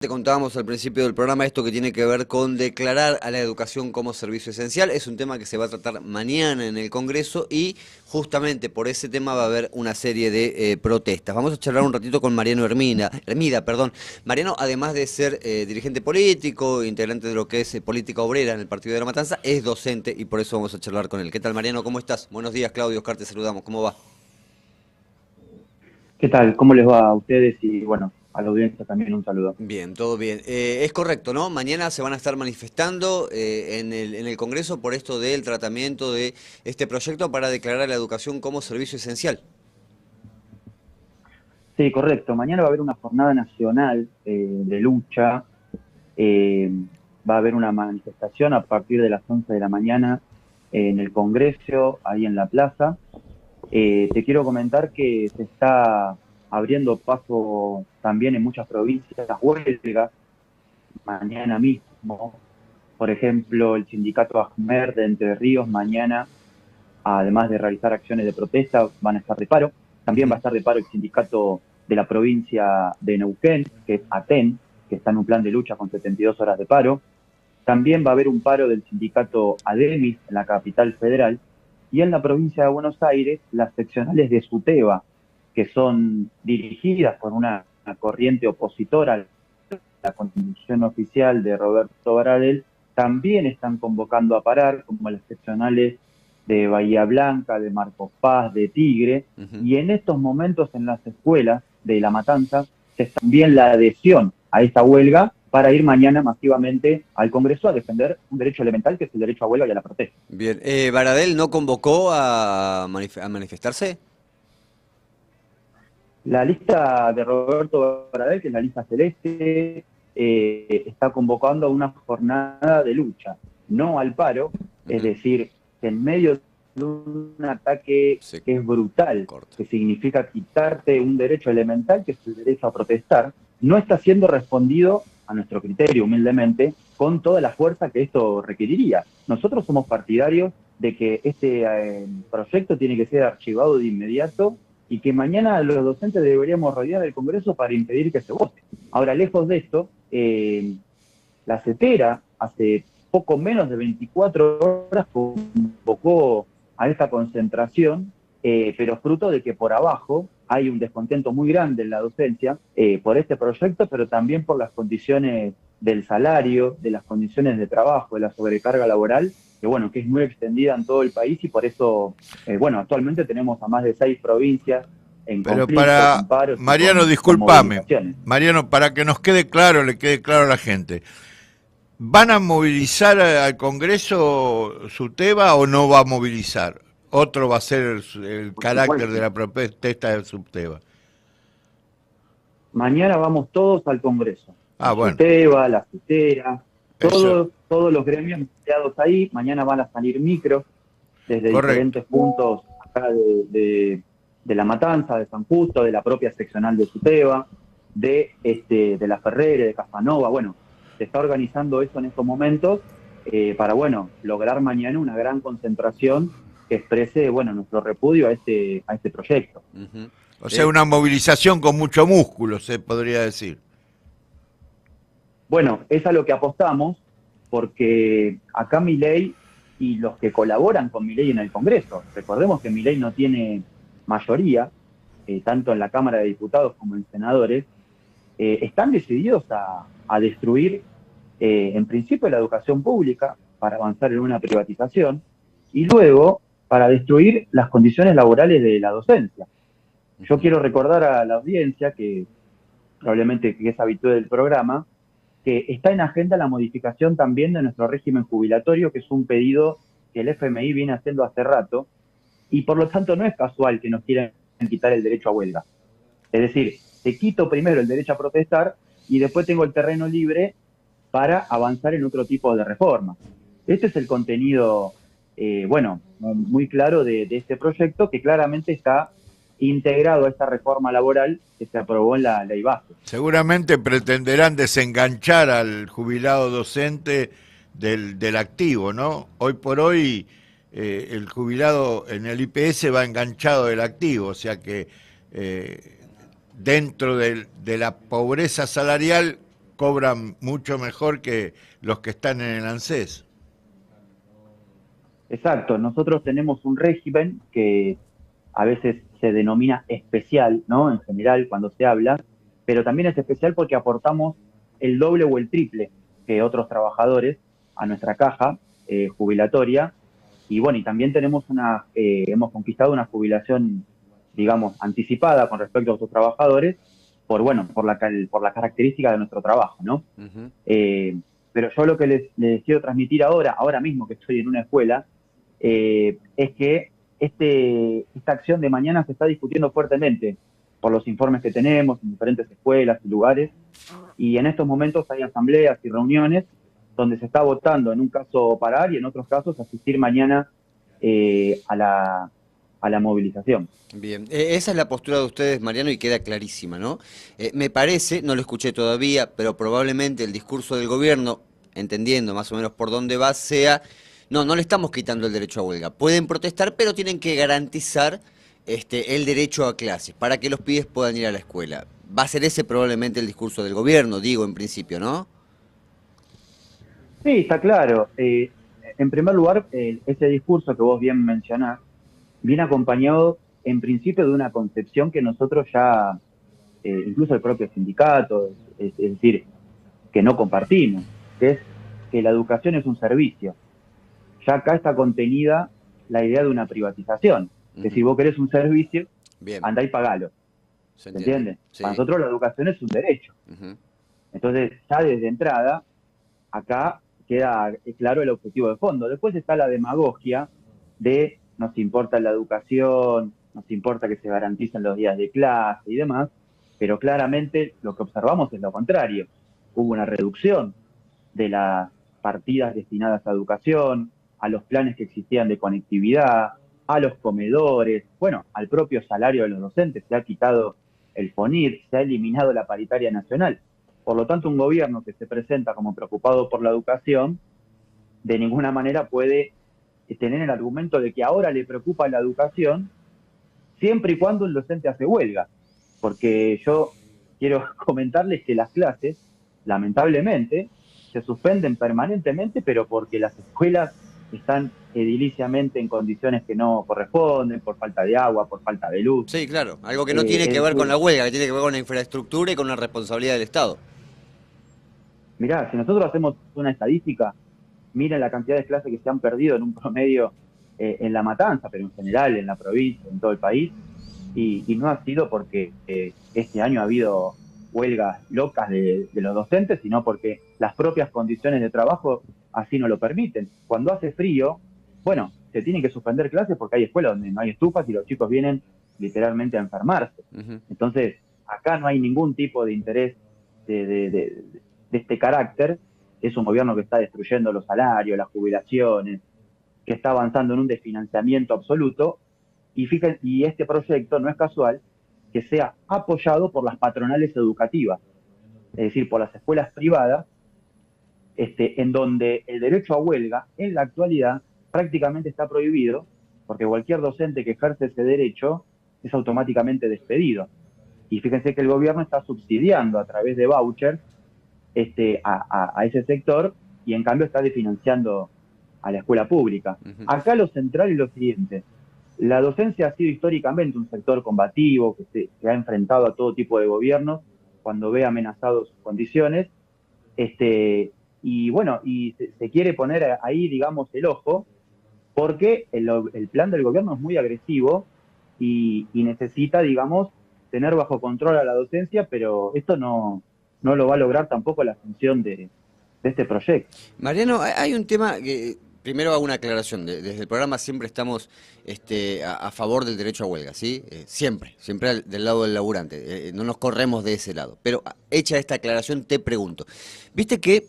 Te contábamos al principio del programa esto que tiene que ver con declarar a la educación como servicio esencial. Es un tema que se va a tratar mañana en el Congreso y justamente por ese tema va a haber una serie de protestas. Vamos a charlar un ratito con Mariano Hermida, perdón. Mariano, además de ser dirigente político, integrante de lo que es política obrera en el Partido de la Matanza, es docente y por eso vamos a charlar con él. ¿Qué tal, Mariano? ¿Cómo estás? Buenos días, Claudio, Oscar, te saludamos. ¿Cómo va? ¿Qué tal? ¿Cómo les va a ustedes? Y bueno, a la audiencia también un saludo. Bien, todo bien. Es correcto, ¿no? Mañana se van a estar manifestando en el Congreso por esto del tratamiento de este proyecto para declarar a la educación como servicio esencial. Sí, correcto. Mañana va a haber una jornada nacional de lucha. eh, Va a haber una manifestación a partir de las 11 de la mañana en el Congreso, ahí en la plaza. Te quiero comentar que se está abriendo paso también en muchas provincias las huelgas mañana mismo. Por ejemplo, el sindicato AJMER de Entre Ríos mañana, además de realizar acciones de protesta, van a estar de paro. También va a Ujú. estar de paro el sindicato de la provincia de Neuquén, que es ATEN, que está en un plan de lucha con 72 horas de paro. También va a haber un paro del sindicato ADEMIS en la capital federal. Y en la provincia de Buenos Aires, las seccionales de SUTEBA, que son dirigidas por una corriente opositora a la constitución oficial de Roberto Baradel, también están convocando a parar, como las seccionales de Bahía Blanca, de Marcos Paz, de Tigre, Ujú. y en estos momentos en las escuelas de La Matanza se está también la adhesión a esta huelga para ir mañana masivamente al Congreso a defender un derecho elemental que es el derecho a huelga y a la protesta. Bien, ¿Baradel no convocó a manifestarse? La lista de Roberto Baradel, que es la lista celeste, está convocando a una jornada de lucha, no al paro, es Ujú. decir, que en medio de un ataque Se que es brutal, corta. que significa quitarte un derecho elemental, que es el derecho a protestar, no está siendo respondido, a nuestro criterio, humildemente, con toda la fuerza que esto requeriría. Nosotros somos partidarios de que este proyecto tiene que ser archivado de inmediato y que mañana los docentes deberíamos rodear el Congreso para impedir que se vote. Ahora, lejos de esto, la CETERA hace poco menos de 24 horas convocó a esta concentración, pero fruto de que por abajo hay un descontento muy grande en la docencia por este proyecto, pero también por las condiciones del salario, de las condiciones de trabajo, de la sobrecarga laboral, que bueno, que es muy extendida en todo el país y por eso, bueno, actualmente tenemos a más de 6 provincias en Pero conflicto, con para, paros y Mariano, con discúlpame, movilizaciones. Mariano, para que nos quede claro, le quede claro a la gente, ¿van a movilizar al Congreso su tema o no va a movilizar? Otro va a ser el Por carácter de supuesto. la protesta del subtema. Mañana vamos todos al Congreso. Ah, El bueno, SUTEBA, la CETERA, eso, todos los gremios empleados ahí. Mañana van a salir micros desde correcto. diferentes puntos acá de La Matanza, de San Justo, de la propia seccional de SUTEBA, de La Ferrere, de Casanova. Bueno, se está organizando eso en estos momentos para, bueno, lograr mañana una gran concentración que exprese, bueno, nuestro repudio a este proyecto. Ujú. O sea, ¿Sí? una movilización con mucho músculo, se podría decir. Bueno, es a lo que apostamos, porque acá Milei y los que colaboran con Milei en el Congreso, recordemos que Milei no tiene mayoría, tanto en la Cámara de Diputados como en senadores, están decididos a destruir, en principio, la educación pública para avanzar en una privatización y luego para destruir las condiciones laborales de la docencia. Yo Ujú. quiero recordar a la audiencia, que probablemente que es habitual del programa, que está en agenda la modificación también de nuestro régimen jubilatorio, que es un pedido que el FMI viene haciendo hace rato, y por lo tanto no es casual que nos quieran quitar el derecho a huelga. Es decir, te quito primero el derecho a protestar y después tengo el terreno libre para avanzar en otro tipo de reforma. Este es el contenido, bueno, muy claro de este proyecto que claramente está integrado a esta reforma laboral que se aprobó en la ley base. Seguramente pretenderán desenganchar al jubilado docente del activo, ¿no? Hoy por hoy el jubilado en el IPS va enganchado del activo, o sea que dentro de la pobreza salarial cobran mucho mejor que los que están en el ANSES. Exacto, nosotros tenemos un régimen que a veces se denomina especial, ¿no? En general, cuando se habla, pero también es especial porque aportamos el doble o el triple que otros trabajadores a nuestra caja jubilatoria. Y bueno, y también hemos conquistado una jubilación, digamos, anticipada con respecto a otros trabajadores, por la característica de nuestro trabajo, ¿no? Ujú. Eh, pero yo lo que les quiero transmitir ahora mismo que estoy en una escuela, es que esta acción de mañana se está discutiendo fuertemente por los informes que tenemos en diferentes escuelas y lugares, y en estos momentos hay asambleas y reuniones donde se está votando en un caso parar y en otros casos asistir mañana a la movilización. Bien, esa es la postura de ustedes, Mariano, y queda clarísima, ¿no? Me parece, no lo escuché todavía, pero probablemente el discurso del gobierno, entendiendo más o menos por dónde va, sea, no, no le estamos quitando el derecho a huelga. Pueden protestar, pero tienen que garantizar el derecho a clases para que los pibes puedan ir a la escuela. Va a ser ese probablemente el discurso del gobierno, digo, en principio, ¿no? Sí, está claro. En primer lugar, ese discurso que vos bien mencionás viene acompañado en principio de una concepción que nosotros ya, incluso el propio sindicato, es decir, que no compartimos, que es que la educación es un servicio. Ya acá está contenida la idea de una privatización, que si Ujú. vos querés un servicio, Bien, andá y pagalo, se ¿se entiende. entiende? Para Sí. nosotros la educación es un derecho. Ujú. Entonces, ya desde entrada, acá queda claro el objetivo de fondo. Después está la demagogia de nos importa la educación, nos importa que se garanticen los días de clase y demás, pero claramente lo que observamos es lo contrario. Hubo una reducción de las partidas destinadas a educación, a los planes que existían de conectividad, a los comedores, bueno, al propio salario de los docentes, se ha quitado el FONIR, se ha eliminado la paritaria nacional. Por lo tanto, un gobierno que se presenta como preocupado por la educación, de ninguna manera puede tener el argumento de que ahora le preocupa la educación siempre y cuando el docente hace huelga. Porque yo quiero comentarles que las clases, lamentablemente, se suspenden permanentemente, pero porque las escuelas están ediliciamente en condiciones que no corresponden, por falta de agua, por falta de luz. Sí, claro, algo que no tiene que Es ver con decir, la huelga, que tiene que ver con la infraestructura y con la responsabilidad del Estado. mirá, si nosotros hacemos una estadística, miren la cantidad de clases que se han perdido en un promedio en La Matanza, pero en general en la provincia, en todo el país, y no ha sido porque este año ha habido huelgas locas de los docentes, sino porque las propias condiciones de trabajo así no lo permiten. Cuando hace frío, bueno, se tienen que suspender clases porque hay escuelas donde no hay estufas y los chicos vienen literalmente a enfermarse. Ujú. Entonces, acá no hay ningún tipo de interés de, de, de, de este carácter. Es un gobierno que está destruyendo los salarios, las jubilaciones, que está avanzando en un desfinanciamiento absoluto. Y fíjense, y este proyecto no es casual que sea apoyado por las patronales educativas, es decir, por las escuelas privadas, en donde el derecho a huelga en la actualidad prácticamente está prohibido, porque cualquier docente que ejerce ese derecho es automáticamente despedido. Y fíjense que el gobierno está subsidiando a través de vouchers a ese sector y en cambio está desfinanciando a la escuela pública. Ujú. Acá lo central es lo siguiente. La docencia ha sido históricamente un sector combativo que ha enfrentado a todo tipo de gobiernos cuando ve amenazados sus condiciones. Y bueno, y se quiere poner ahí, digamos, el ojo, porque el plan del gobierno es muy agresivo y necesita, digamos, tener bajo control a la docencia, pero esto no lo va a lograr tampoco la función de este proyecto. Mariano, hay un tema que primero hago una aclaración. Desde el programa siempre estamos a favor del derecho a huelga, ¿sí? Siempre, siempre del lado del laburante. No nos corremos de ese lado. Pero hecha esta aclaración, te pregunto. Viste que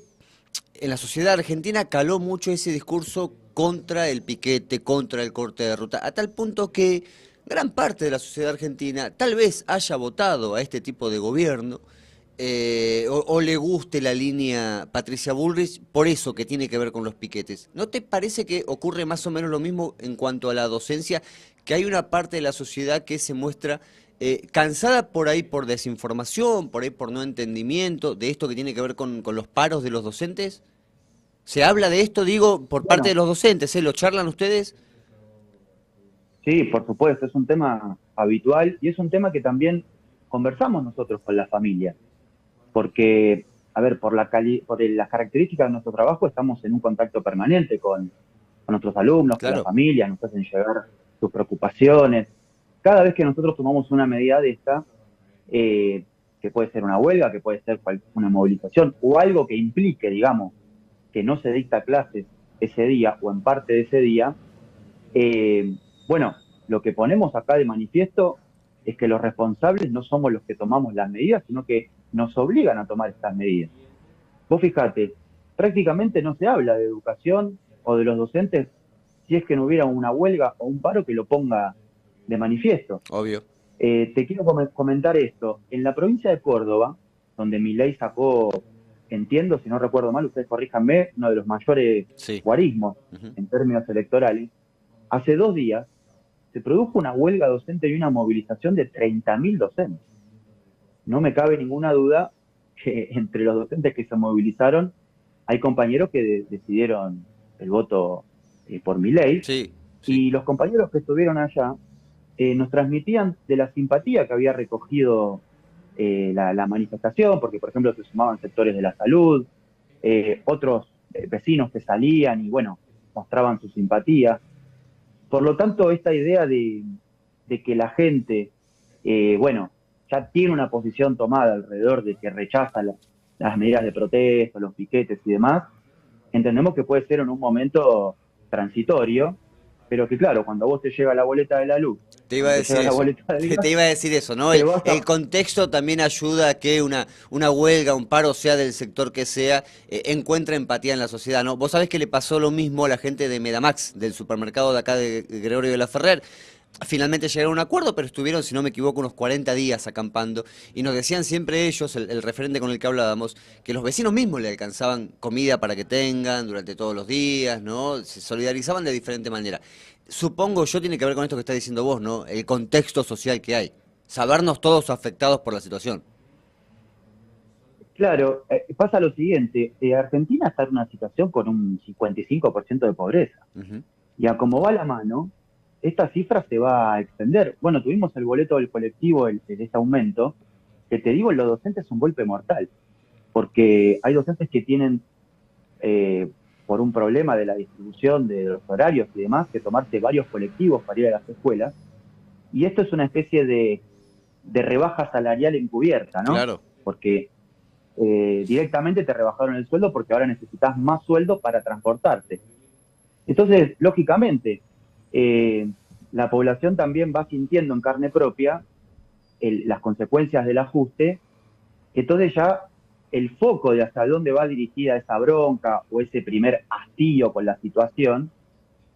en la sociedad argentina caló mucho ese discurso contra el piquete, contra el corte de ruta, a tal punto que gran parte de la sociedad argentina tal vez haya votado a este tipo de gobierno, o le guste la línea Patricia Bullrich por eso que tiene que ver con los piquetes. ¿No te parece que ocurre más o menos lo mismo en cuanto a la docencia, que hay una parte de la sociedad que se muestra cansada por ahí por desinformación, por ahí por no entendimiento de esto que tiene que ver con los paros de los docentes. ¿Se habla de esto, digo, por parte de Bueno, los docentes? ¿Lo charlan ustedes? sí, por supuesto, es un tema habitual y es un tema que también conversamos nosotros con la familia, porque, a ver, por las características de nuestro trabajo estamos en un contacto permanente con nuestros alumnos, con la Claro, familia, nos hacen llegar sus preocupaciones. Cada vez que nosotros tomamos una medida de esta, eh, que puede ser una huelga, que puede ser una movilización o algo que implique, digamos, que no se dicta clases ese día o en parte de ese día, eh, bueno, lo que ponemos acá de manifiesto es que los responsables no somos los que tomamos las medidas, sino que nos obligan a tomar estas medidas. Vos fijate, prácticamente no se habla de educación o de los docentes si es que no hubiera una huelga o un paro que lo ponga de manifiesto. obvio. Te quiero comentar esto. En la provincia de Córdoba, donde Milei sacó, entiendo, si no recuerdo mal, ustedes corríjanme, uno de los mayores Sí. guarismos Ujú. en términos electorales, hace 2 días se produjo una huelga docente y una movilización de 30.000 docentes. No me cabe ninguna duda que entre los docentes que se movilizaron hay compañeros que decidieron el voto por Milei, Sí, sí. y los compañeros que estuvieron allá nos transmitían de la simpatía que había recogido la manifestación, porque por ejemplo se sumaban sectores de la salud, otros vecinos que salían y bueno, mostraban su simpatía. Por lo tanto, esta idea de que la gente, bueno, ya tiene una posición tomada alrededor de que rechaza las medidas de protesta, los piquetes y demás, entendemos que puede ser en un momento transitorio, pero que claro, cuando a vos te llega la boleta de la luz, Te iba a cuando te decir llega la eso. boleta del gas, Te iba a decir eso, ¿no? te vas El a... contexto también ayuda a que una huelga, un paro, sea del sector que sea, encuentre empatía en la sociedad, ¿no? Vos sabés que le pasó lo mismo a la gente de Medamax, del supermercado de acá de Gregorio de la Ferrer. Finalmente llegaron a un acuerdo, pero estuvieron, si no me equivoco, unos 40 días acampando. Y nos decían siempre ellos, el referente con el que hablábamos, que los vecinos mismos le alcanzaban comida para que tengan durante todos los días, ¿no? Se solidarizaban de diferente manera. Supongo yo tiene que ver con esto que estás diciendo vos, ¿no? El contexto social que hay. Sabernos todos afectados por la situación. Claro, pasa lo siguiente, Argentina está en una situación con un 55% de pobreza, Ujú. y a como va la mano, esta cifra se va a extender. Bueno, tuvimos el boleto del colectivo, este aumento, que te digo, en los docentes es un golpe mortal, porque hay docentes que tienen, eh, por un problema de la distribución de los horarios y demás, que tomarse varios colectivos para ir a las escuelas, y esto es una especie de rebaja salarial encubierta, ¿no? Claro. Porque directamente te rebajaron el sueldo porque ahora necesitas más sueldo para transportarte. Entonces, lógicamente, eh, la población también va sintiendo en carne propia las consecuencias del ajuste. Entonces ya el foco de hasta dónde va dirigida esa bronca o ese primer hastío con la situación,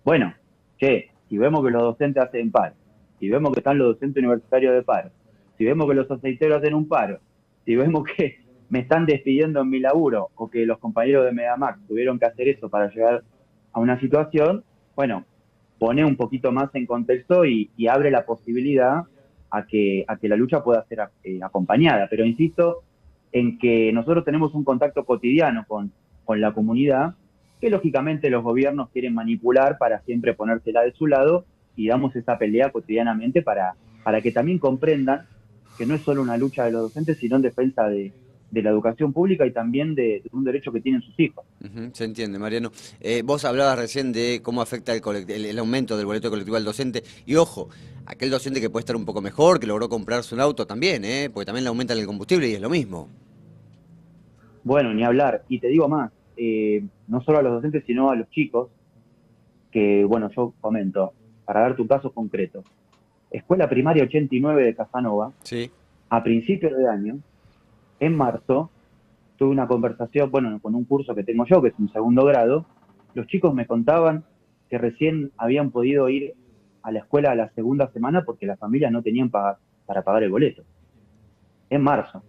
bueno, che, si vemos que los docentes hacen paro, si vemos que están los docentes universitarios de paro, si vemos que los aceiteros hacen un paro, si vemos que me están despidiendo en mi laburo o que los compañeros de Medamax tuvieron que hacer eso para llegar a una situación, bueno, pone un poquito más en contexto y abre la posibilidad a que la lucha pueda ser acompañada. Pero insisto en que nosotros tenemos un contacto cotidiano con la comunidad, que lógicamente los gobiernos quieren manipular para siempre ponérsela de su lado, y damos esa pelea cotidianamente para que también comprendan que no es solo una lucha de los docentes, sino en defensa de la educación pública y también de un derecho que tienen sus hijos. Ujú, se entiende, Mariano. Vos hablabas recién de cómo afecta el aumento del boleto colectivo al docente. Y ojo, aquel docente que puede estar un poco mejor, que logró comprarse un auto también, ¿eh? Porque también le aumentan el combustible y es lo mismo. Bueno, ni hablar. Y te digo más, no solo a los docentes, sino a los chicos, que, bueno, yo comento, para dar tu caso concreto. Escuela Primaria 89 de Casanova, Sí. a principios de año, en marzo, tuve una conversación, bueno, con un curso que tengo yo, que es un segundo grado. Los chicos me contaban que recién habían podido ir a la escuela a la segunda semana porque las familias no tenían para pagar el boleto. En marzo.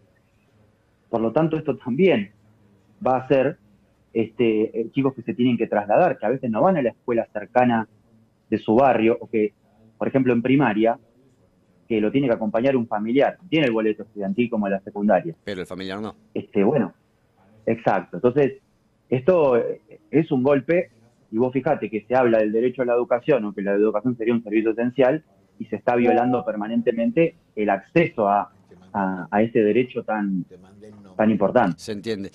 Por lo tanto, esto también va a ser chicos que se tienen que trasladar, que a veces no van a la escuela cercana de su barrio, o que, por ejemplo, en primaria, que lo tiene que acompañar un familiar, tiene el boleto estudiantil como en la secundaria. Pero el familiar no. Bueno, exacto. Entonces, esto es un golpe, y vos fijate que se habla del derecho a la educación, o que la educación sería un servicio esencial, y se está violando permanentemente el acceso a ese derecho tan importante. Se entiende.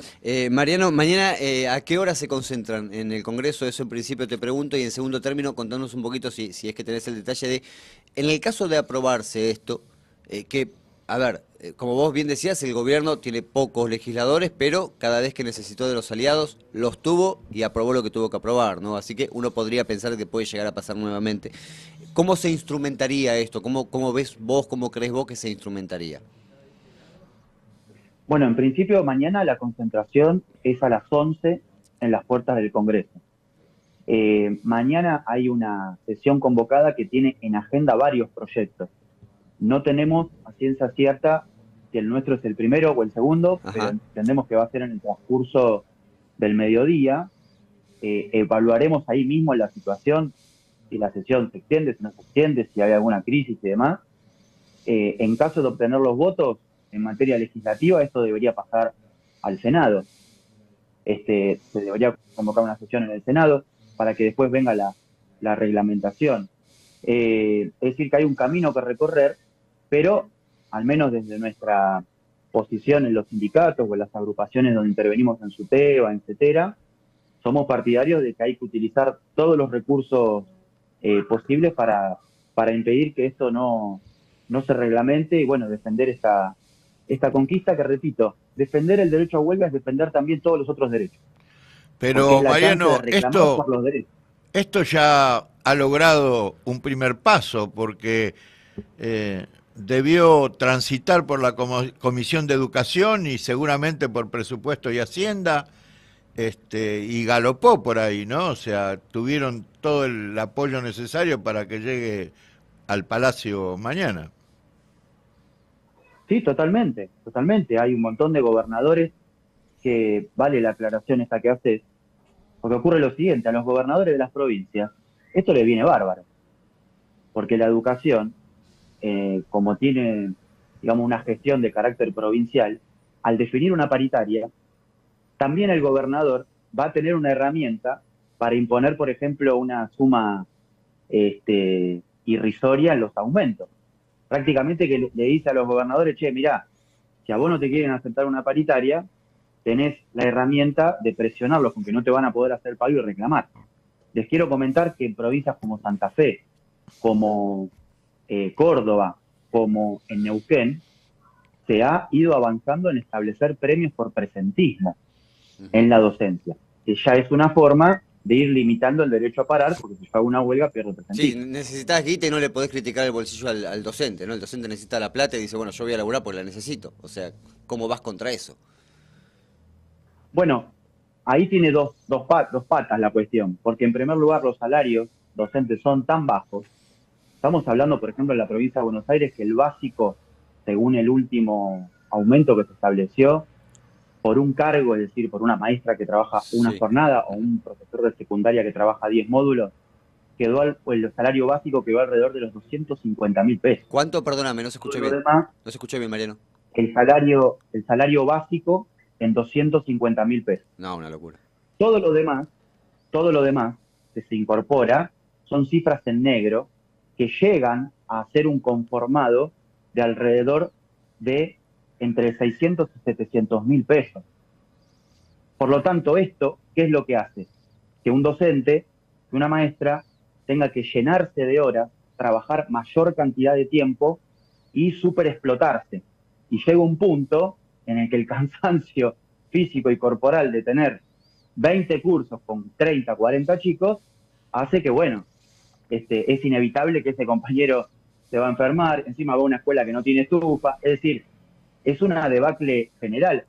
Mariano, mañana, ¿a qué hora se concentran en el Congreso? Eso en principio te pregunto, y en segundo término, contanos un poquito, si es que tenés el detalle de, en el caso de aprobarse esto, que, a ver, como vos bien decías, el gobierno tiene pocos legisladores, pero cada vez que necesitó de los aliados, los tuvo y aprobó lo que tuvo que aprobar, ¿no? Así que uno podría pensar que puede llegar a pasar nuevamente. ¿Cómo se instrumentaría esto? ¿Cómo ves vos, cómo crees vos que se instrumentaría? Bueno, en principio mañana la concentración es a las 11 en las puertas del Congreso. Mañana hay una sesión convocada que tiene en agenda varios proyectos. No tenemos a ciencia cierta si el nuestro es el primero o el segundo, Ajá. pero entendemos que va a ser en el transcurso del mediodía. Evaluaremos ahí mismo la situación, si la sesión se extiende, si no se extiende, si hay alguna crisis y demás. En caso de obtener los votos en materia legislativa, esto debería pasar al Senado. Se debería convocar una sesión en el Senado para que después venga la reglamentación. Es decir, que hay un camino que recorrer, pero al menos desde nuestra posición en los sindicatos o en las agrupaciones donde intervenimos en SUTEBA, en CETERA, somos partidarios de que hay que utilizar todos los recursos posibles para impedir que esto no se reglamente y, bueno, defender esta conquista que, repito, defender el derecho a huelga es defender también todos los otros derechos. Porque es Pero la chance de Mariano, reclamar por los derechos. esto ya ha logrado un primer paso porque debió transitar por la Comisión de Educación y seguramente por Presupuesto y Hacienda, y galopó por ahí, ¿no? O sea, tuvieron todo el apoyo necesario para que llegue al Palacio mañana. Sí, totalmente, totalmente. Hay un montón de gobernadores que, vale la aclaración esta que haces, porque ocurre lo siguiente, a los gobernadores de las provincias esto les viene bárbaro, porque la educación, como tiene, digamos, una gestión de carácter provincial, al definir una paritaria, también el gobernador va a tener una herramienta para imponer, por ejemplo, una suma irrisoria en los aumentos. Prácticamente que le dice a los gobernadores, che, mirá, si a vos no te quieren aceptar una paritaria, tenés la herramienta de presionarlos con que no te van a poder hacer pago y reclamar. Les quiero comentar que en provincias como Santa Fe, como Córdoba, como en Neuquén, se ha ido avanzando en establecer premios por presentismo en la docencia, que ya es una forma de ir limitando el derecho a parar, porque si paga una huelga pierde Sí, presentismo. necesitas guita y no le podés criticar el bolsillo al docente, ¿no? El docente necesita la plata y dice, bueno, yo voy a laburar porque la necesito. O sea, ¿cómo vas contra eso? Bueno, ahí tiene dos patas la cuestión, porque en primer lugar los salarios docentes son tan bajos. Estamos hablando, por ejemplo, en la provincia de Buenos Aires, que el básico, según el último aumento que se estableció, por un cargo, es decir, por una maestra que trabaja una Sí. jornada o un profesor de secundaria que trabaja 10 módulos, el salario básico quedó alrededor de los 250.000 pesos. ¿Cuánto? Perdóname, no se Todo escuchó lo bien. demás, No se escuchó bien, Mariano. el salario básico en 250.000 pesos. No, una locura. Todo lo demás, todo lo demás que se incorpora son cifras en negro que llegan a ser un conformado de alrededor de entre 600 y 700.000 pesos. Por lo tanto, esto, ¿qué es lo que hace? Que un docente, que una maestra, tenga que llenarse de horas, trabajar mayor cantidad de tiempo y superexplotarse. Y llega un punto en el que el cansancio físico y corporal de tener 20 cursos con 30, 40 chicos, hace que, bueno, es inevitable que ese compañero se va a enfermar, encima va a una escuela que no tiene estufa, es decir, es una debacle general.